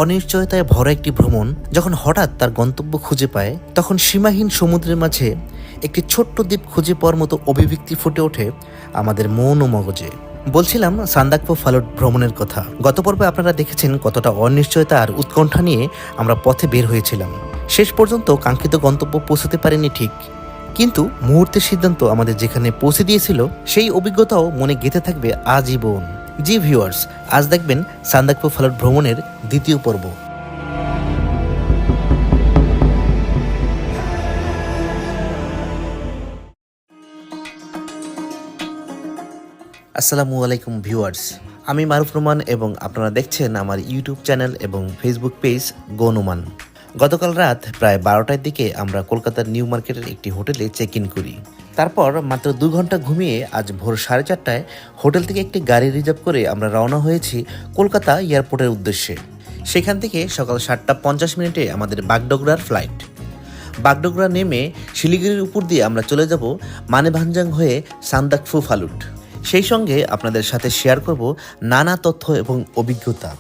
অনিশ্চয়তায় ভরা একটি ভ্রমণ যখন হঠাৎ তার গন্তব্য খুঁজে পায়, তখন সীমাহীন সমুদ্রের মাঝে একটি ছোট্ট দ্বীপ খুঁজে পাওয়ার মতো অভিব্যক্তি ফুটে ওঠে আমাদের মন ও মগজে। বলছিলাম সান্দাকফু ফালুট ভ্রমণের কথা। গত পর্বে আপনারা দেখেছেন কতটা অনিশ্চয়তা আর উৎকণ্ঠা নিয়ে আমরা পথে বের হয়েছিলাম। শেষ পর্যন্ত কাঙ্ক্ষিত গন্তব্য পৌঁছতে পারেনি ঠিক, কিন্তু মুহূর্তের সিদ্ধান্ত আমাদের যেখানে পৌঁছে দিয়েছিল সেই অভিজ্ঞতাও মনে গেঁথে থাকবে আজীবন। জি ভিউয়ার্স, আজ দেখবেন সান্দাকফু ফালুট ভ্রমণের দ্বিতীয় পর্ব। আসসালামু আলাইকুম ভিউয়ার্স, আমি মারুফ রহমান এবং আপনারা দেখছেন আমার ইউটিউব চ্যানেল এবং ফেসবুক পেজ গনুমান। গতকাল রাত প্রায় 12টার দিকে আমরা কলকাতার নিউ মার্কেটের একটি হোটেলে চেক ইন করি। তারপর মাত্র 2 ঘন্টা ঘুমিয়ে আজ ভোর 4:30টায় হোটেল থেকে একটি গাড়ি রিজার্ভ করে আমরা রওনা হয়েছি কলকাতা এয়ারপোর্টের উদ্দেশ্যে। সেখান থেকে সকাল 7:50 আমাদের বাগডোগরার ফ্লাইট। বাগডোগরা নেমে শিলিগুড়ির উপর দিয়ে আমরা চলে যাব মানেভাঞ্জাং হয়ে সান্দাকফু ফালুট। সেই সঙ্গে আপনাদের সাথে শেয়ার করব নানা তথ্য এবং অভিজ্ঞতা,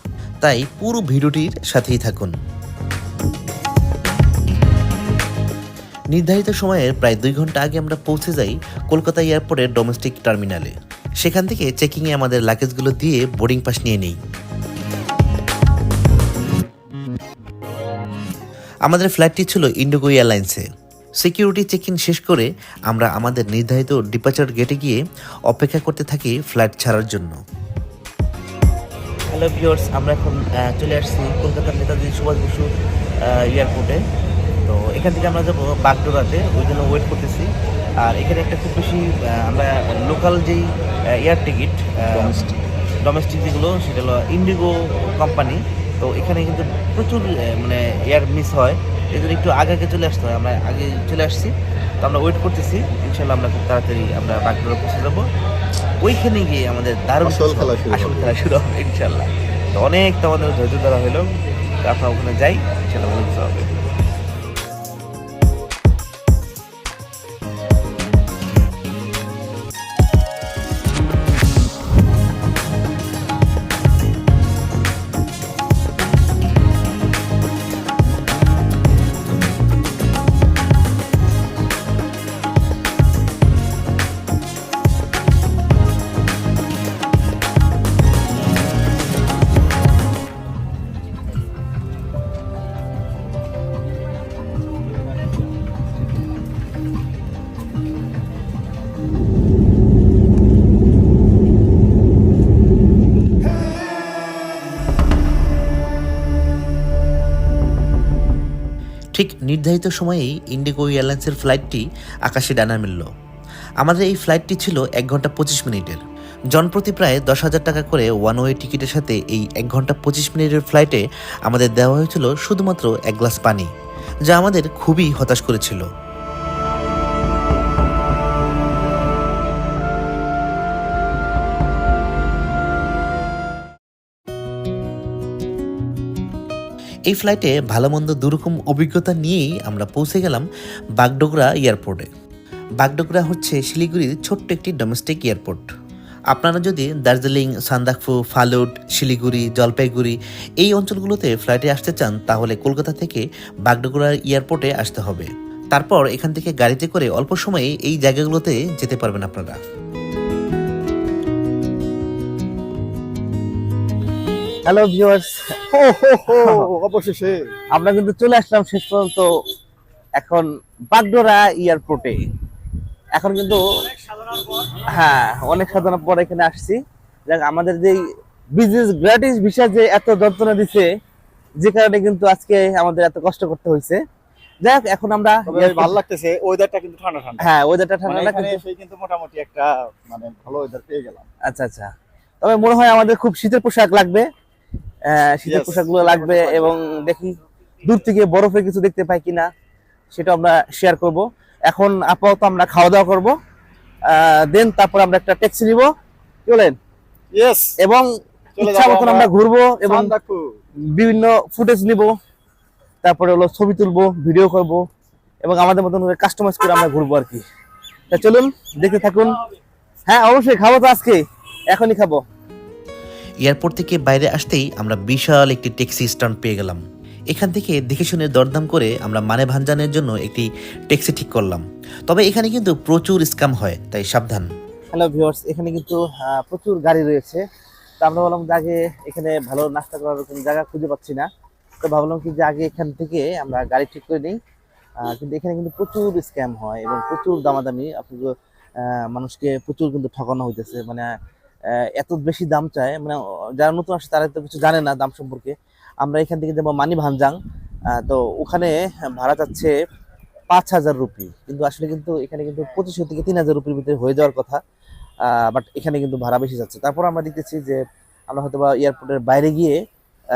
তাই পুরো ভিডিওটির সাথেই থাকুন। নির্ধারিত সময়ের প্রায় 2 ঘন্টা আগে আমরা পৌঁছে যাই কলকাতা এয়ারপোর্টের ডোমেস্টিক টার্মিনালে। সেখান থেকে চেকিংয়ে আমাদের লাগেজগুলো দিয়ে বোর্ডিং পাস নিয়ে নেই। আমাদের ফ্লাইটটি ছিল ইন্ডিগো এয়ারলাইন্সে। সিকিউরিটি চেক ইন শেষ করে আমরা আমাদের নির্ধারিত ডিপার্চার গেটে গিয়ে অপেক্ষা করতে থাকি ফ্লাইট ছাড়ার জন্য। হ্যালো ভিউয়ার্স, আমরা এখন চলে আসছি কলকাতার নেতাজি সুভাষ বসু এয়ারপোর্টে। তো এখান থেকে আমরা যাবো বাগডোগরাতে, ওই জন্য ওয়েট করতেছি। আর এখানে একটা খুব বেশি আমরা লোকাল যেই এয়ার টিকিট ডোমেস্টিক যেগুলো, সেটা হলো ইন্ডিগো কোম্পানি। তো এখানে কিন্তু প্রচুর মানে এয়ার মিস হয়, এই জন্য একটু আগে আগে চলে আসতে হয়। আমরা আগে চলে আসছি, তো আমরা ওয়েট করতেছি। ইনশাল্লাহ আমরা খুব তাড়াতাড়ি আমরা বাগডোগরা পৌঁছে যাবো। ওইখানে গিয়ে আমাদের দারুণ আসল খেলা শুরু হবে ইনশাল্লাহ। তো অনেক তো আমাদের ধৈর্য ধরা হলো, আপনারা ওখানে যাই, ইনশাল্লাহ ভালো কিছু হবে। ঠিক নির্ধারিত সময়েই ইন্ডিগো এয়ারলাইন্সের ফ্লাইটটি আকাশে ডানা মেলল। আমাদের এই ফ্লাইটটি ছিল 1 ঘন্টা 25 মিনিটের। জনপ্রতি প্রায় 10,000 টাকা করে ওয়ান ওয়ে টিকিটের সাথে এই 1 ঘন্টা 25 মিনিটের ফ্লাইটে আমাদের দেওয়া হয়েছিল শুধুমাত্র 1 গ্লাস পানি, যা আমাদের খুবই হতাশ করেছিল। এই ফ্লাইটে ভালো মন্দ দুরকম অভিজ্ঞতা নিয়েই আমরা পৌঁছে গেলাম বাগডোগরা এয়ারপোর্টে। বাগডোগরা হচ্ছে শিলিগুড়ির ছোট্ট একটি ডোমেস্টিক এয়ারপোর্ট। আপনারা যদি দার্জিলিং, সান্দাকফু, ফালুট, শিলিগুড়ি, জলপাইগুড়ি এই অঞ্চলগুলোতে ফ্লাইটে আসতে চান, তাহলে কলকাতা থেকে বাগডোগরা এয়ারপোর্টে আসতে হবে। তারপর এখান থেকে গাড়িতে করে অল্প সময়ে এই জায়গাগুলোতে যেতে পারবেন আপনারা। হ্যালো ভিউয়ার্স, অবশেষে আমরা কিন্তু চলে আসলাম শেষ পর্যন্ত এখন বাগডোগরা এয়ারপোর্টে। এখন কিন্তু অনেক সাধনার পর এখানে আসছি। দেখ, আমাদের যে বিজনেস গ্র্যাটিস ভিসা যে এত যন্ত্রণা দিছে, যে কারণে কিন্তু আজকে আমাদের এত কষ্ট করতে হয়েছে। যাক, এখন আমরা ভালো লাগতেছে। ওয়েদারটা কিন্তু ঠান্ডা ঠান্ডা। ওয়েদারটা ঠান্ডা না, কিন্তু মোটামুটি একটা মানে ভালো ওয়েদার পেয়ে গেলাম। আচ্ছা আচ্ছা, তবে মনে হয় আমাদের খুব শীতের পোশাক লাগবে। শীতের পোশাকগুলো লাগবে, এবং দেখি দূর থেকে বরফের কিছু দেখতে পাই কিনা, সেটা আমরা শেয়ার করব। এখন আপাতত আমরা খাওয়া দাওয়া করবো, দেন তারপর আমরা একটা ট্যাক্সি নিব, চলেন। এবং ইচ্ছা মতন আমরা ঘুরবো এবং বিভিন্ন ফুটেজ নিব, তারপরে হলো ছবি তুলবো, ভিডিও করব, এবং আমাদের মতন কাস্টমাইজ করে আমরা ঘুরবো আর কি। তা চলুন দেখতে থাকুন। হ্যাঁ অবশ্যই খাবো, তো আজকে এখনই খাবো। এয়ারপোর্ট থেকে বাইরে আসতেই আমরা বিশাল একটি ট্যাক্সি স্ট্যান্ড পেয়ে গেলাম। এখান থেকে দেখে শুনে দরদাম করে আমরা মানেভাঞ্জানের জন্য একটি ট্যাক্সি ঠিক করলাম। তবে এখানে কিন্তু প্রচুর স্ক্যাম হয়, তাই সাবধান। হ্যালো ভিউয়ার্স, এখানে কিন্তু প্রচুর গাড়ি রয়েছে। তো আমরা ভাবলাম যে আগে এখানে ভালো নাস্তা করার কোনো জায়গা খুঁজে পাচ্ছি না, তো ভাবলাম কি যে আগে এখান থেকে আমরা গাড়ি ঠিক করে নিই। কিন্তু এখানে কিন্তু প্রচুর স্ক্যাম হয় এবং প্রচুর দামাদামি, আপনাকে মানুষকে প্রচুর কিন্তু ঠকানো হইতেছে। মানে এত বেশি দাম চায়, মানে যারা নতুন আসে তারা তো কিছু জানে না দাম সম্পর্কে। আমরা এখান থেকে যাবো মানিভাঞ্জাং, তো ওখানে ভাড়া যাচ্ছে 5,000 রুপি, কিন্তু আসলে কিন্তু এখানে কিন্তু 2500 থেকে 3,000 রুপির ভিতরে হয়ে যাওয়ার কথা। বাট এখানে কিন্তু ভাড়া বেশি যাচ্ছে। তারপর আমরা দেখতেছি যে আমরা হয়তো বা এয়ারপোর্টের বাইরে গিয়ে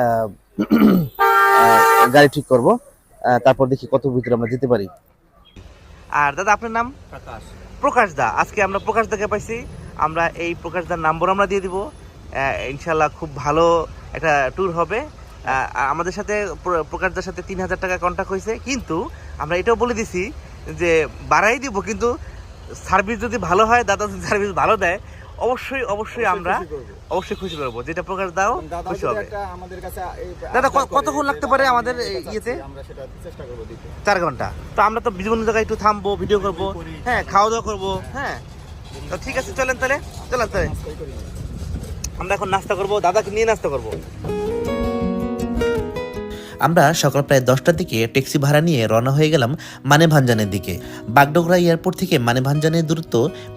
আহ, গাড়ি ঠিক করব, তারপর দেখি কত ভিতরে আমরা যেতে পারি। আর দাদা আপনার নাম? প্রকাশ দা। আজকে আমরা প্রকাশ দাকে পাইছি, আমরা এই প্রকাশ দার নাম্বার আমরা দিয়ে দিব। ইনশাল্লাহ খুব ভালো একটা ট্যুর হবে। আমাদের সাথে প্রকাশ দার সাথে 3,000 টাকা কন্ট্যাক্ট হয়েছে, কিন্তু আমরা এটাও বলে দিছি যে বাড়াই দিব, কিন্তু সার্ভিস যদি ভালো হয়, দাদা যদি সার্ভিস ভালো দেয় অবশ্যই আমরা অবশ্যই খুশি করবো, যেটা প্রকাশ দাও খুশি হবে। দাদা কতক্ষণ লাগতে পারে আমাদের ইয়েতে? 4 ঘন্টা। তো আমরা তো বিভিন্ন জায়গায় একটু থামবো, ভিডিও করবো, হ্যাঁ, খাওয়া দাওয়া করবো। হ্যাঁ, তো ঠিক আছে, চলেন তাহলে আমরা এখন নাস্তা করবো, দাদাকে নিয়ে নাস্তা করবো। আমরা সকাল প্রায় 10টার দিকে ট্যাক্সি ভাড়া নিয়ে রওনা হয়ে গেলাম মানেভাঞ্জানের দিকে। বাগডোগরা এয়ারপোর্ট থেকে মানেভাঞ্জানের দূরত্ব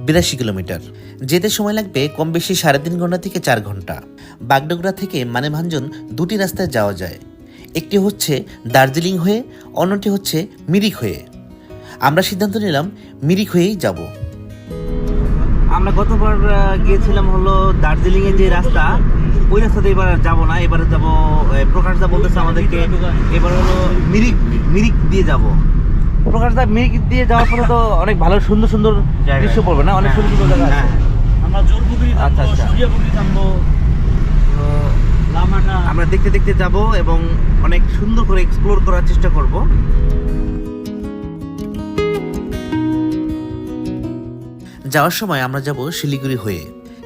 82 কিলোমিটার। যেতে সময় লাগবে কম বেশি 3.5 ঘন্টা থেকে 4 ঘন্টা। বাগডোগরা থেকে মানেভাঞ্জন দুটি রাস্তায় যাওয়া যায়, একটি হচ্ছে দার্জিলিং হয়ে, অন্যটি হচ্ছে মিরিক হয়ে। আমরা সিদ্ধান্ত নিলাম মিরিক হয়েই যাব। আমরা গতবার গিয়েছিলাম হলো দার্জিলিং এর যে রাস্তা, ওই রাস্তাতে এবার যাব না, এবারে যাব প্রকাশ দা বলতেছে আমাদেরকে এবার হলো মিরিক দিয়ে যাব। প্রকাশ দা, মিরিক দিয়ে যাওয়ার পরে তো অনেক ভালো সুন্দর সুন্দর দৃশ্য পড়বে না? অনেক সুন্দর সুন্দর জায়গা আছে। আমরা জলপুকুরি, আচ্ছা, সূর্যপুকুরি থামবো, লামানা। আমরা দেখতে দেখতে যাব এবং অনেক সুন্দর করে এক্সপ্লোর করার চেষ্টা করব। যাওয়ার সময় আমরা যাব শিলিগুড়ি হয়ে।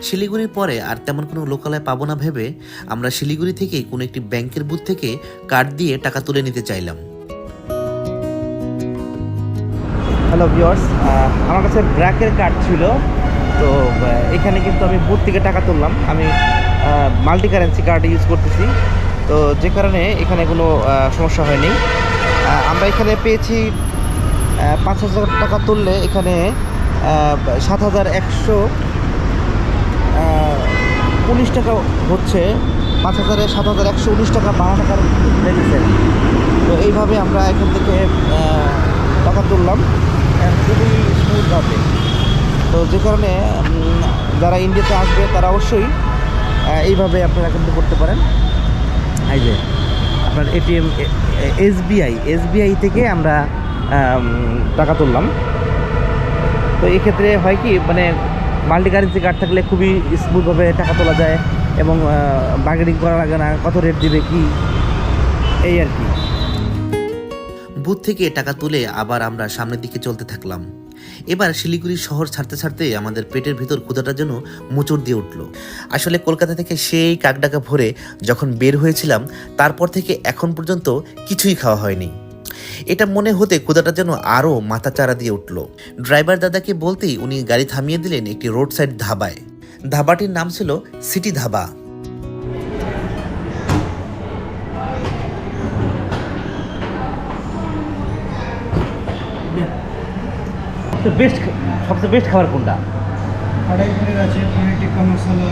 শিলিগুড়ির পরে আর তেমন কোনো লোকালয় পাবো না ভেবে আমরা শিলিগুড়ি থেকে কোনো একটি ব্যাংকের বুথ থেকে কার্ড দিয়ে টাকা তুলে নিতে চাইলাম। হ্যালো ভিউয়ার্স, আমার কাছে ব্র্যাকের কার্ড ছিল, তো এখানে কিন্তু আমি বুথ থেকে টাকা তুললাম। আমি মাল্টি কারেন্সি কার্ড ইউজ করতেছি, তো যে কারণে এখানে কোনো সমস্যা হয়নি। আমরা এখানে পেয়েছি 5,000 টাকা তুললে এখানে 7,119 টাকা হচ্ছে। 5,000-এ 7,119 টাকা, 12 টাকার লেগেছে। তো এইভাবে আমরা এখান থেকে টাকা তুললাম খুবই স্মুথভাবে। তো যে কারণে যারা ইন্ডিয়াতে আসবে তারা অবশ্যই এইভাবে আপনারা কিন্তু করতে পারেন। এই যে আপনার এটিএম, এসবিআই থেকে আমরা টাকা তুললাম। তো এই ক্ষেত্রে হয় কি, মানে মাল্টি কারেন্সি কার্ড থাকলে খুবই স্মুথভাবে টাকা তোলা যায় এবং বার্গেনিং করা লাগে না, কত রেট দিবে কি, এই আর কি। বুথ থেকে টাকা তুলে আবার আমরা সামনের দিকে চলতে থাকলাম। এবার শিলিগুড়ি শহর ছাড়তে ছাড়তে আমাদের পেটের ভিতর ক্ষুধাটা যেন মোচড় দিয়ে উঠল। আসলে কলকাতা থেকে সেই কাকডাকা ভরে যখন বের হয়েছিলাম, তারপর থেকে এখন পর্যন্ত কিছুই খাওয়া হয়নি। এটা মনে হতে ক্ষুধাটা যেন আরও মাথা চারা দিয়ে উঠল। ড্রাইভার দাদাকে বলতেই উনি গাড়ি থামিয়ে দিলেন একটি রোড সাইড ধাবায়। ধাবাটির নাম ছিল সিটি ধাবা। সবচেয়ে বেস্ট খাবার কোনটা? কড়াই পনির আছে, পনির টিক্কা মশলা,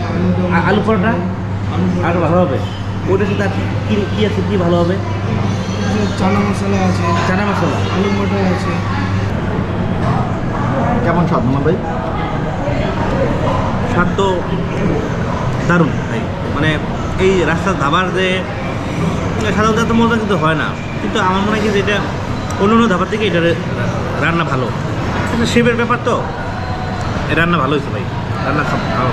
আলু পরোটা আরও ভালো হবে। ওটার সাথে কি আছে, কি ভালো হবে? চানা মশলা আছে, চানা মশলা, আলু মটর আছে। কেমন স্বাদ নোমান ভাই? স্বাদ তো দারুণ ভাই। মানে এই রাস্তার ধাবার যে সাধারণত এত মজা কিন্তু হয় না, কিন্তু আমার মনে হয় যে এটা অন্য অন্য ধাবার থেকে এটার রান্না ভালো। কিন্তু শেফের ব্যাপার তো, রান্না ভালো হয়েছে ভাই, রান্না সব ভালো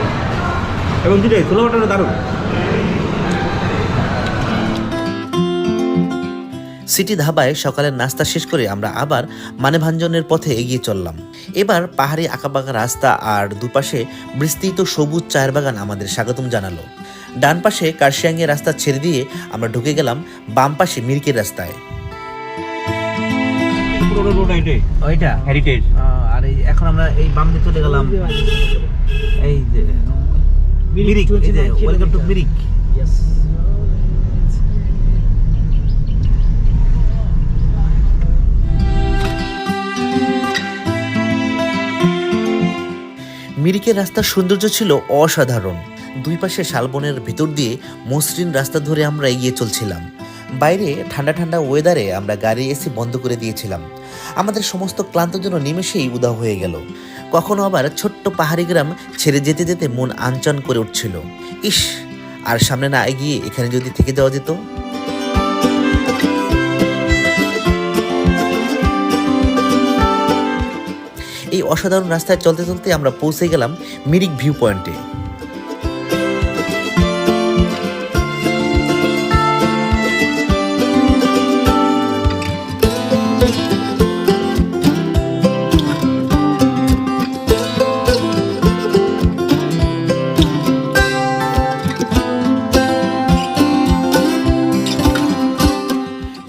এবং দুটাই ছোলো বাটারও দারুণ। সিটি ধাবায় সকালের নাস্তা শেষ করে আমরা আবার মানেভাঞ্জনের পথে এগিয়ে চললাম। এবার পাহাড়ি আঁকাবাঁকা রাস্তা আর দুপাশে বিস্তৃত সবুজ চায়ের বাগান আমাদের স্বাগতম জানালো। ডান পাশে কার্শিয়াংয়ের রাস্তা ছেড়ে দিয়ে আমরা ঢুকে গেলাম বাম পাশে মিরিকের রাস্তায়। ওইটা হেরিটেজ। আর এই এখন আমরা এই বাম দিকে চলে গেলাম এই যে মিরিক, এই যে ওয়েলকাম টু মিরিক। মিরিকের রাস্তার সৌন্দর্য ছিল অসাধারণ। দুই পাশে শালবনের ভিতর দিয়ে মসৃণ রাস্তা ধরে আমরা এগিয়ে চলছিলাম। বাইরে ঠান্ডা ঠান্ডা ওয়েদারে আমরা গাড়ি এসি বন্ধ করে দিয়েছিলাম। আমাদের সমস্ত ক্লান্ত যেন নিমেষেই উধাও হয়ে গেল। কখনো আবার ছোট্ট পাহাড়ি গ্রাম ছেড়ে যেতে যেতে মন আনচান করে উঠছিল। ইস, আর সামনে না এগিয়ে এখানে যদি থেকে যাওয়া যেত। এই অসাধারণ রাস্তায় চলতে চলতে আমরা পৌঁছে গেলাম মিরিক ভিউ পয়েন্টে।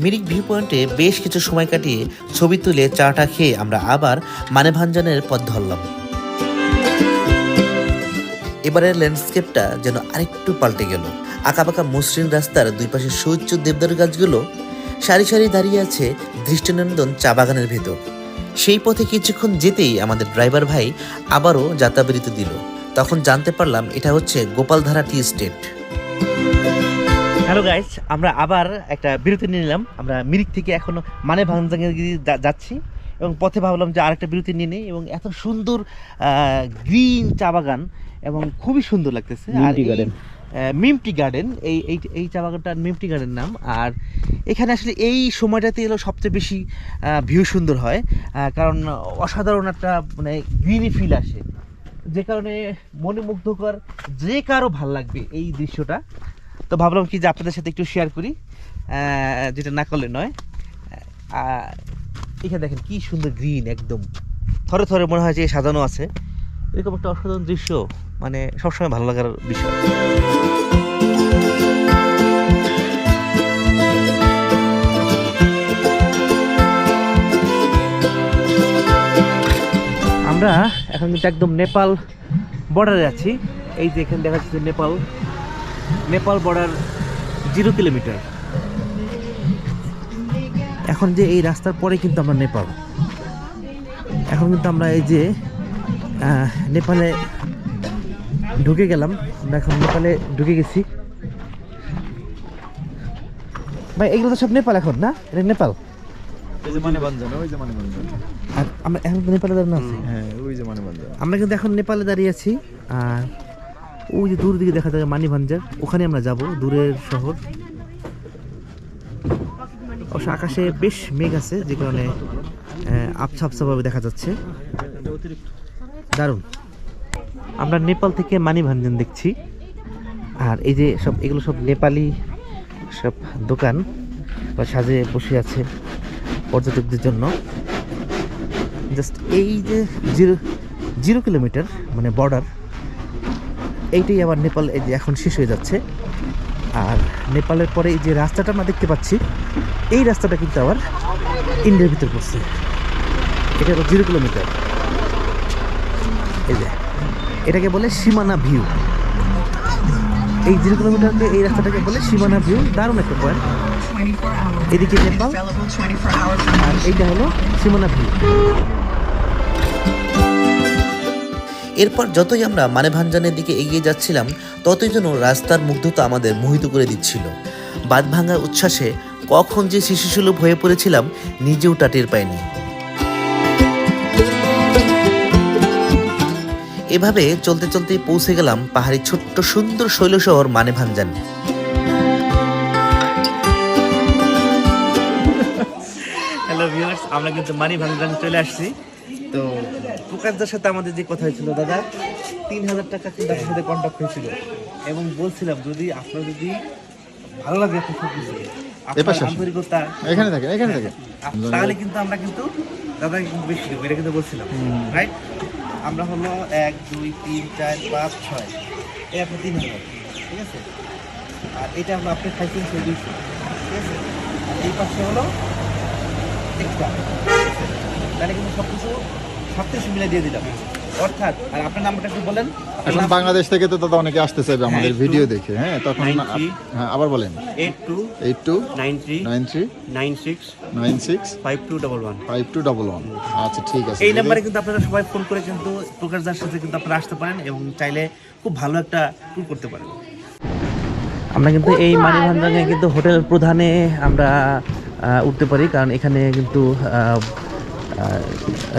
মিরিক ভিউ পয়েন্টে বেশ কিছু সময় কাটিয়ে ছবি তুলে চাটা খেয়ে আমরা আবার মানেভাঞ্জানের পথ ধরলাম। এবারের ল্যান্ডস্কেপটা যেন আরেকটু পাল্টে গেল। আঁকাবাঁকা মসৃণ রাস্তার দুই পাশে সুউচ্চ দেবদারু গাছগুলো সারি সারি দাঁড়িয়ে আছে দৃষ্টিনন্দন চা বাগানের ভেতর। সেই পথে কিছুক্ষণ যেতেই আমাদের ড্রাইভার ভাই আবারও যাত্রাবিরতি দিল। তখন জানতে পারলাম এটা হচ্ছে Gopaldhara tea estate. Hello guys, আমরা আবার একটা বিরতি নিয়ে নিলাম। আমরা মিরিক থেকে এখনো মানেভাঞ্জানের যাচ্ছি এবং পথে ভাবলাম যে আরেকটা বিরতি নিয়ে নিই। এবং এত সুন্দর গ্রিন চা বাগান এবং খুবই সুন্দর লাগতেছে। আর মিমটি গার্ডেন, এই চা বাগানটার মিমটি গার্ডেন নাম। আর এখানে আসলে এই সময়টাতে এলো সবচেয়ে বেশি ভিউ সুন্দর হয়, কারণ অসাধারণ একটা মানে গ্রিনি ফিল আসে, যে কারণে মনে মুগ্ধকর, যে কারো ভাল লাগবে এই দৃশ্যটা। তো ভাবলাম কি যে আপনাদের সাথে একটু শেয়ার করি, যেটা না করলে নয়। এখানে দেখেন কি সুন্দর গ্রিন, একদম থরে থরে মনে হয় যে সাজানো আছে। এরকম একটা অসাধারণ দৃশ্য মানে সবসময় ভালো লাগার বিষয়। আমরা এখন কিন্তু একদম নেপাল বর্ডারে আছি। এই যে এখানে দেখা যাচ্ছে নেপাল বর্ডার 0 কিলোমিটার। এখন যে এই রাস্তার পরে কিন্তু আমরা নেপাল। এখন কিন্তু আমরা এই যে নেপালে ঢুকে গেলাম। আমরা এখন নেপালে ঢুকে গেছি। ভাই এগুলো তো সব নেপাল এখন, না? এটা নেপাল। আর আমরা এখন তো নেপালে দাঁড়ানো আছি। আমরা কিন্তু এখন নেপালে দাঁড়িয়ে আছি। আর ওই যে দূর দিকে দেখা যায় মানিভাঞ্জার, ওখানে আমরা যাব, দূরের শহর। অবশ্য আকাশে বেশ মেঘ আছে, যে কারণে আবছা আবছাভাবে দেখা যাচ্ছে। দারুণ। আমরা নেপাল থেকে মানিভাঞ্জন দেখছি। আর এই যে সব এগুলো সব নেপালি সব দোকান বা সাজে বসে আছে পর্যটকদের জন্য। জাস্ট এই যে 0 কিলোমিটার মানে বর্ডার, এইটাই আবার নেপাল এই যে এখন শেষ হয়ে যাচ্ছে। আর নেপালের পরে এই যে রাস্তাটা আমরা দেখতে পাচ্ছি, এই রাস্তাটা কিন্তু আবার ইন্ডিয়ার ভিতর পড়ছে। এটা হলো 0 কিলোমিটার। এই যে এটাকে বলে সীমানা ভিউ। এই 0 কিলোমিটারকে এই রাস্তাটাকে বলে সীমানা ভিউ। দারুণ একটা পয়েন্ট। এদিকে নেপাল আর এইটা হলো সীমানা ভিউ। এরপর যতই আমরা মানেভাঞ্জানের দিকে এগিয়ে যাচ্ছিলাম, ততই যেন রাস্তার মুগ্ধতা আমাদের মোহিত করে দিচ্ছিল। বাঁধ ভাঙার উচ্ছ্বাসে কখন যে শিশুসুলভ হয়ে পড়েছিলাম নিজেও তা টের পাইনি। এভাবে চলতে চলতে পৌঁছে গেলাম পাহাড়ি ছোট্ট সুন্দর শৈল শহর মানেভাঞ্জান। হ্যালো ভিউয়ার্স, আমরা কিন্তু মানিভাঞ্জান চলে আসছি। তো প্রকাশদার সাথে আমাদের যে কথা হয়েছিল, দাদা 3000 টাকা কিন্তু আপনার সাথে কন্ট্যাক্ট হয়েছিল এবং বলছিলাম যদি আপনার যদি ভালো লাগে আপনার সবকিছু, আপনার আন্তরিকতা এখানে থাকে তাহলে কিন্তু আমরা কিন্তু দাদাকে কিন্তু বেশি দেবো, এটা কিন্তু বলছিলাম, রাইট? আমরা হলো 1 2 3 4 5 6 এই আপনার 3000। ঠিক আছে। আর এটা হলো আপনি খাইছেন সেই 200, ঠিক আছে। আর এই পাশে হলো এক্সট্রা, তাহলে কিন্তু সব কিছু মিলে দিয়ে দিলাম। অর্থাৎ আর আপনার নাম্বারটা একটু বলেন। এখন বাংলাদেশ থেকে তো দাদা অনেকে আসতে চাইবে আমাদের হ্যাঁ, ভিডিও দেখে, হ্যাঁ, তখন 93 হ্যাঁ আবার বলেন 82 82 93 93 96 96 5211। 5211। আচ্ছা ঠিক আছে। এই নাম্বারে কিন্তু আপনারা সবাই ফোন করে কিন্তু প্রকাশদার সাথে কিন্তু আপনারা আসতে পারেন এবং চাইলে খুব ভালো একটা ট্যুর করতে পারেন। আমরা কিন্তু এই মানিভান্ডারে কিন্তু হোটেল প্রধানে আমরা উঠতে পারি, কারণ এখানে কিন্তু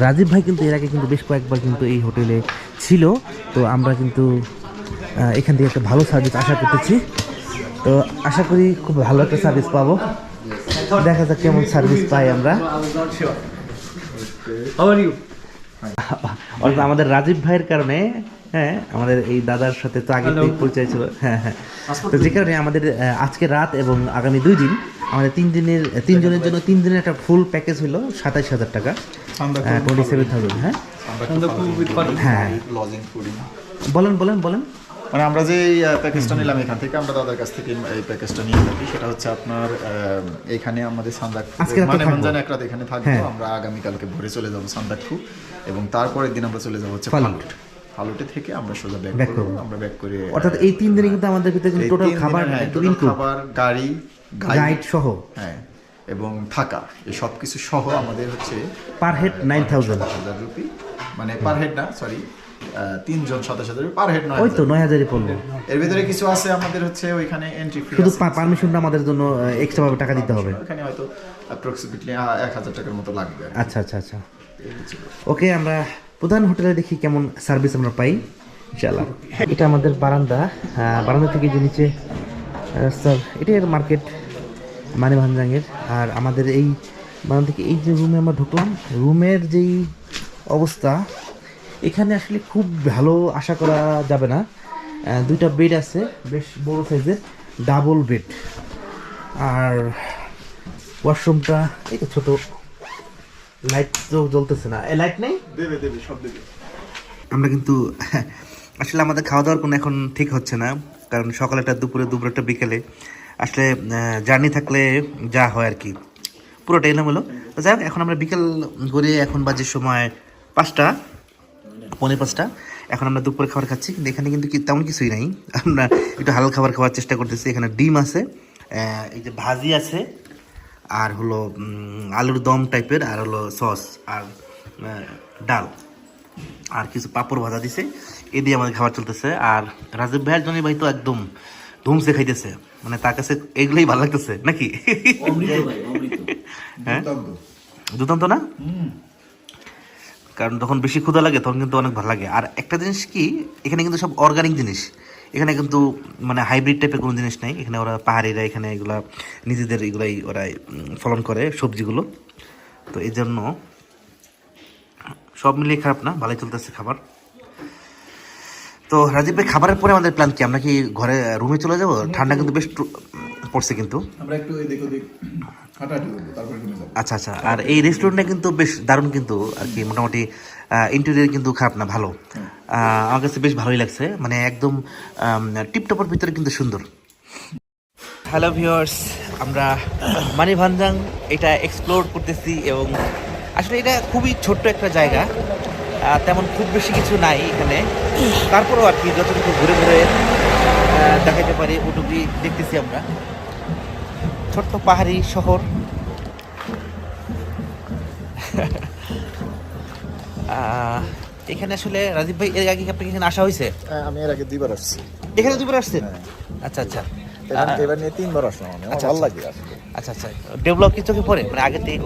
রাজীব ভাই কিন্তু এর আগে কিন্তু বেশ কয়েকবার কিন্তু এই হোটেলে ছিল। তো আমরা কিন্তু এখান থেকে একটা ভালো সার্ভিস আশা করতেছি। তো আশা করি খুব ভালো একটা সার্ভিস পাবো। দেখা যাক কেমন সার্ভিস পাই আমরা। অর্থাৎ আমাদের রাজীব ভাইয়ের কারণে, হ্যাঁ, আমাদের এই দাদার সাথে তো আগে থেকে পরিচয় ছিল, হ্যাঁ হ্যাঁ। তো যে কারণে আমাদের আজকে রাত এবং আগামী 2 দিন আমাদের 3 জনের জন্য 3 দিনের একটা ফুল প্যাকেজ হলো 27,000 টাকা, 27,000। হ্যাঁ হ্যাঁ, লজিং ফুডিং বলেন বলেন বলেন। মানে আমরা যে এই প্যাকেজটা নিলাম এখান থেকে, আমরা দাদার কাছ থেকে এই প্যাকেজটা নিয়ে থাকি। সেটা হচ্ছে আপনার এখানে আমাদের সান্দাকফু আজকে রাতে মানে থাকবো। মঞ্জান এক রাত এখানে থাকবো। হ্যাঁ। আমরা আগামীকালকে ভোরে চলে যাবো সান্দাকফু এবং তারপরের দিন আমরা চলে যাবো হচ্ছে ফালুট। ফালুটে থেকে আমরা সোজা Back ব্যাক করবো। করবো। আমরা ব্যাক করে অর্থাৎ এই 3 দিনে কিন্তু আমাদের ভিতরে এই টোটাল 3 খাবার দিনের, হ্যাঁ, একটু total ইনক্লুড, খাবার, গাড়ি, গাইড সহ, হ্যাঁ, এবং থাকা, এই সব কিছু সহ আমাদের হচ্ছে পার হেড 9,000। 27,000 রুপি, মানে পার হেড না, সরি, 3 জন 27,000 রুপি পার হেড। ওই তো 9,000-ই পড়লো। এর ভিতরে কিছু আছে আমাদের হচ্ছে ওইখানে এন্ট্রি ফি শুধু পারমিশনটা আমাদের জন্য এক্সট্রা ভাবে টাকা দিতে হবে। ওখানে হয়তো অ্যাপ্রক্সিমেটলি 1,000 টাকার মতো লাগবে। আচ্ছা আচ্ছা আচ্ছা, ওকে। আমরা প্রধান হোটেলে দেখি কেমন সার্ভিস আমরা পাই ইনশাআল্লাহ। এটা আমাদের বারান্দা, বারান্দা থেকে যে নিচে স্যার এটার মার্কেট মানিভান্ডারের। আর আমাদের এই বারান্দা থেকে এই যে রুমে আমরা ঢুকলাম, রুমের যেই অবস্থা এখানে আসলে খুব ভালো আশা করা যাবে না। 2টা বেড আছে, বেশ বড় সাইজের ডাবল বেড। আর ওয়াশরুমটা এই তো ছোট, লাইট তো জ্বলতেছে না, লাইট নেই, দেবে দেবে সব দেবে। আমরা কিন্তু আসলে আমাদের খাওয়া দাওয়ার কোনো এখন ঠিক হচ্ছে না, কারণ সকালেটা দুপুরেটা বিকেলে আসলে জার্নি থাকলে যা হয় আর কি, পুরোটা এলাম হলো। তো যাই হোক, এখন আমরা বিকেল করে, এখন বাজে সময় 5টা, 4:45। এখন আমরা দুপুরে খাবার খাচ্ছি, কিন্তু এখানে কিন্তু তেমন কিছুই নাই। আমরা একটু হালাল খাবার খাওয়ার চেষ্টা করতেছি। এখানে ডিম আছে, এই যে ভাজি আছে, আর হলো আলুর দম টাইপের, আর হলো সস, আর ডাল, আর কিছু পাঁপড় ভাজা দিছে। এ দিয়ে আমাদের খাবার চলতেছে। আর রাজীব ভাইয়ের জন্য ভাই তো একদম ধুমসে খাইতেছে, মানে তার কাছে এগুলোই ভালো লাগতেছে নাকি? হ্যাঁ, দুর্দান্ত না? কারণ যখন বেশি ক্ষুধা লাগে তখন কিন্তু অনেক ভালো লাগে। আর একটা জিনিস কি, এখানে কিন্তু সব অর্গানিক জিনিস, এখানে কিন্তু মানে হাইব্রিড টাইপের কোনো জিনিস নেই। এখানে ওরা পাহাড়িরা এখানে এগুলা নিজেদের এগুলাই ওরা ফলন করে সবজিগুলো। তো এই জন্য সব মিলিয়ে খারাপ না, ভালোই চলতেছে খাবার। তো রাজীব ভাই, খাবারের পরে আমাদের প্ল্যান কি? আমরা কি ঘরে রুমে চলে যাব? ঠান্ডা কিন্তু বেশ পড়ছে কিন্তু। আমরা একটু এদিক ওদিক হাঁটাহাঁটি করবো, তারপরে রুমে যাবো। আচ্ছা আচ্ছা। আর এই রেস্টুরেন্টটা কিন্তু বেশ দারুণ কিন্তু আর কি, মোটামুটি ইন্টেরিয়র কিন্তু খারাপ না, ভালো। আমার কাছে বেশ ভালোই লাগছে, মানে একদম টিপটপের ভিতরে কিন্তু সুন্দর। হ্যালো ভিউয়ার্স, আমরা মানিভান্ডাং এটা এক্সপ্লোর করতেছি এবং আসলে এটা খুবই ছোট্ট একটা জায়গা, তেমন খুব বেশি কিছু নাই এখানে। তারপরেও আর কি যতটুকু ঘুরে ঘুরে দেখাতে পারি ওটুকুই দেখতেছি আমরা। ছোট্ট পাহাড়ি শহর। এখানে আসলে রাজীব ভাই, এর আগে কি আপনাকে এখানে আসা হয়েছে? আমি এর আগে 2বার আসছি এখানে 2বার আসছেন? আচ্ছা আচ্ছা। এবার নিয়ে 3বার আসলাম। আমি, আমার আচ্ছা, ভালো আচ্ছা। লাগে আসলে। আচ্ছা আচ্ছা, ডেভেলপ কি চোখে পড়ে, মানে আগে থেকে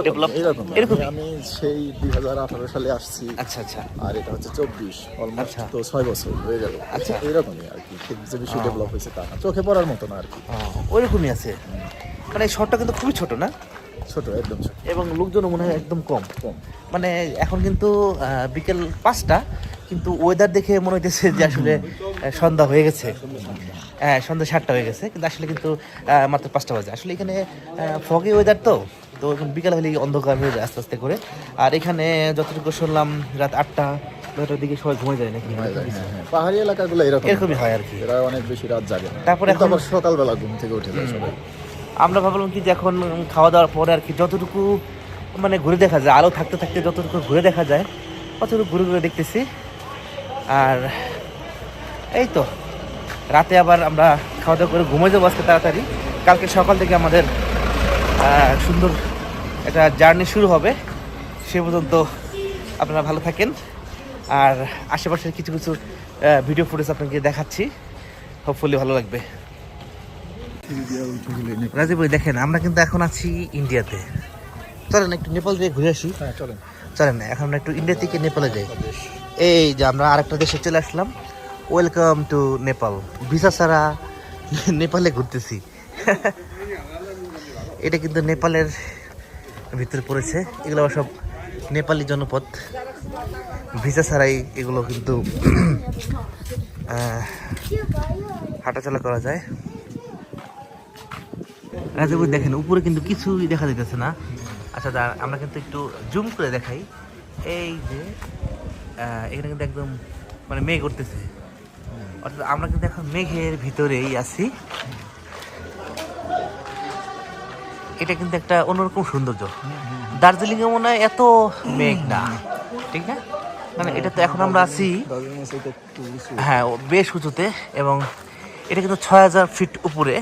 ডেভেলপ এরকমই? আমি সেই 2018 সালে আসছি, আচ্ছা আচ্ছা আর এটা হচ্ছে 24, অলমোস্ট আচ্ছা। তো 6 বছর হয়ে গেল। আচ্ছা। এরকমই আর কি, খুব যে বেশি ডেভেলপ হয়েছে তা না, চোখে পড়ার মতো না আর কি, ওইরকমই আছে। মানে এই শহরটা কিন্তু খুবই ছোট না, ছোট, একদম ছোট। এবং লোকজনও মনে হয় একদম কম। কম। মানে এখন কিন্তু বিকেল 5টা, কিন্তু ওয়েদার দেখে মনে হইতেছে যে আসলে সন্ধ্যা হয়ে গেছে। হ্যাঁ, সন্ধ্যা 7টা হয়ে গেছে, কিন্তু আসলে কিন্তু মাত্র 5টা বাজে। আসলে এখানে ফগি ওয়েদার তো বিকাল হলে অন্ধকার হয়ে যায় আস্তে আস্তে করে। আর এখানে যতটুকু শুনলাম রাত 8টা নয়টার দিকে সবাই ঘুমায় যায় নাকি? ঘুমায় যায়, হ্যাঁ। পাহাড়ি এলাকাগুলো এরকমই হয় আর কি। এরা অনেক বেশি রাত জাগে না। তারপরে কিন্তু এখন- আবার সকালবেলা ঘুম থেকে উঠে যায় সবাই। আমরা ভাবলাম কি যে এখন খাওয়া দাওয়ার পরে আর কি যতটুকু মানে ঘুরে দেখা যায়, আলো থাকতে থাকতে যতটুকু ঘুরে দেখা যায় অতটুকু ঘুরে ঘুরে দেখতেছি। আর এই তো রাতে আবার আমরা খাওয়া দাওয়া করে ঘুমিয়ে যাবো আজকে তাড়াতাড়ি। কালকে সকাল থেকে আমাদের সুন্দর একটা জার্নি শুরু হবে। সে পর্যন্ত আপনারা ভালো থাকেন। আর আশেপাশের কিছু কিছু ভিডিও ফুটেজ আপনাকে দেখাচ্ছি, হোপফুলি ভালো লাগবে। রাজীব ভাই দেখেন, আমরা কিন্তু এখন আছি ইন্ডিয়াতে। চলেন একটু নেপাল দিয়ে ঘুরে আসি। হ্যাঁ চলেন। চলেন এখন আমরা একটু ইন্ডিয়া থেকে নেপালে যাই। এই যে আমরা আরেকটা দেশে চলে আসলাম। Welcome to Nepal. ভিসা ছাড়া নেপালে ঘুরতেছি। এটা কিন্তু নেপালের ভিতরে পড়েছে। এগুলো আবার সব নেপালি জনপদ। ভিসা ছাড়াই এগুলো কিন্তু হাঁটাচলা করা যায়। রাজীব দেখেন উপরে কিন্তু কিছুই দেখা যাইতেছে না। আচ্ছা আমরা কিন্তু একটু জুম করে দেখাই। এই যে এখানে কিন্তু একদম মানে মেঘ উঠতেছে, অর্থাৎ আমরা কিন্তু এখন মেঘের ভিতরেই আছি। এটা কিন্তু একটা অন্যরকম সৌন্দর্য। দার্জিলিংয়ে মনে হয় এত মেঘ না, ঠিক না? মানে এটা তো এখন আমরা আছি হ্যাঁ বেশ উঁচুতে, এবং এটা কিন্তু 6000 ফিট উপরে।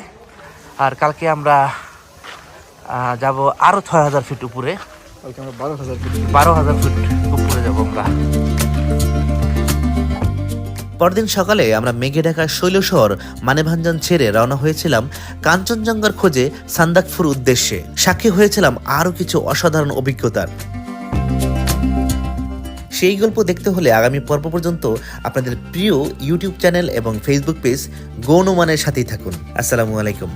আর কালকে আমরা যাব আরো 6000 ফিট উপরে। কালকে আমরা 12,000 ফিট 12,000 ফিট উপরে যাবো আমরা। পরদিন সকালে আমরা মেঘে ঢাকা শৈলশহর মানেভাঞ্জন ছেড়ে রওনা হয়েছিলাম কাঞ্চনজঙ্ঘার খোঁজে সান্দাকফুর উদ্দেশ্যে। সাক্ষী হয়েছিলাম আরও কিছু অসাধারণ অভিজ্ঞতার। সেই গল্প দেখতে হলে আগামী পর্ব পর্যন্ত আপনাদের প্রিয় ইউটিউব চ্যানেল এবং ফেসবুক পেজ গো অনুমানের সাথেই থাকুন। আসসালামু আলাইকুম।